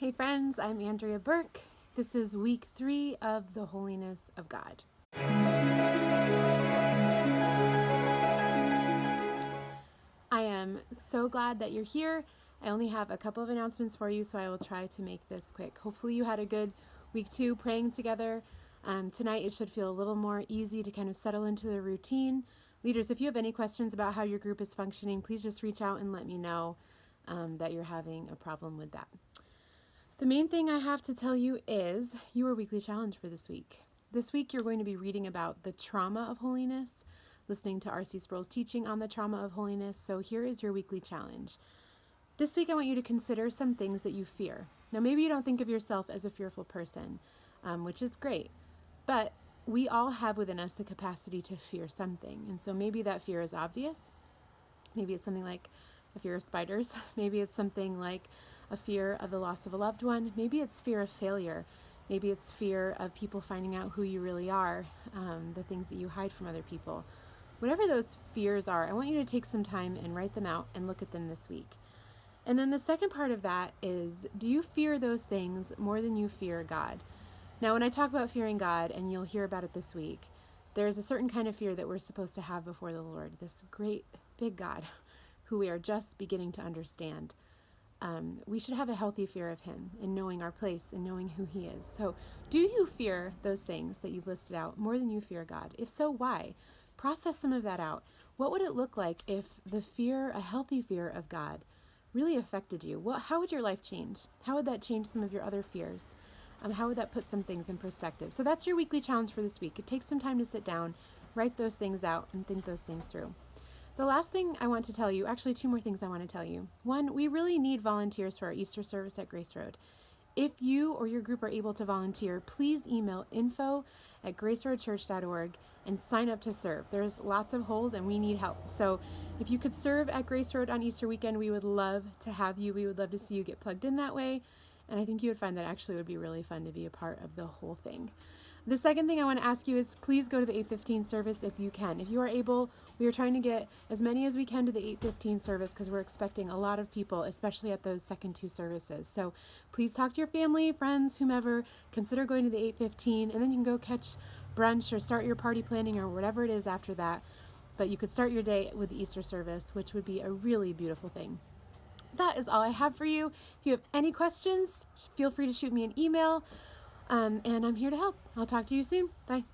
Hey friends, I'm Andrea Burke. This is week 3 of the Holiness of God. I am so glad that you're here. I only have a couple of announcements for you, so I will try to make this quick. Hopefully you had a good week 2 praying together. Tonight it should feel a little more easy to kind of settle into the routine. Leaders, if you have any questions about how your group is functioning, please just reach out and let me know that you're having a problem with that. The main thing I have to tell you is your weekly challenge for this week. This week you're going to be reading about the trauma of holiness, listening to R.C. Sproul's teaching on the trauma of holiness. So here is your weekly challenge. This week I want you to consider some things that you fear. Now maybe you don't think of yourself as a fearful person, which is great, but we all have within us the capacity to fear something. And so maybe that fear is obvious. Maybe it's something like a fear of spiders. Maybe it's something like a fear of the loss of a loved one. Maybe it's fear of failure. Maybe it's fear of people finding out who you really are, the things that you hide from other people. Whatever those fears are, I want you to take some time and write them out and look at them this week. And then the second part of that is, do you fear those things more than you fear God? Now, when I talk about fearing God, and you'll hear about it this week, there's a certain kind of fear that we're supposed to have before the Lord, this great big God who we are just beginning to understand. We should have a healthy fear of him and knowing our place and knowing who he is. So do you fear those things that you've listed out more than you fear God? If so, why? Process some of that out. What would it look like if the fear, a healthy fear of God, really affected you? How would your life change? How would that change some of your other fears? How would that put some things in perspective? So that's your weekly challenge for this week. It takes some time to sit down, write those things out, and think those things through. The last thing I want to tell you, actually 2 more things I want to tell you. One, we really need volunteers for our Easter service at Grace Road. If you or your group are able to volunteer, please email info@graceroadchurch.org and sign up to serve. There's lots of holes and we need help. So if you could serve at Grace Road on Easter weekend, we would love to have you. We would love to see you get plugged in that way. And I think you would find that actually would be really fun to be a part of the whole thing. The second thing I want to ask you is please go to the 8:15 service if you can. If you are able, we are trying to get as many as we can to the 8:15 service because we're expecting a lot of people, especially at those second 2 services. So please talk to your family, friends, whomever. Consider going to the 8:15 and then you can go catch brunch or start your party planning or whatever it is after that. But you could start your day with the Easter service, which would be a really beautiful thing. That is all I have for you. If you have any questions, feel free to shoot me an email. And I'm here to help. I'll talk to you soon. Bye.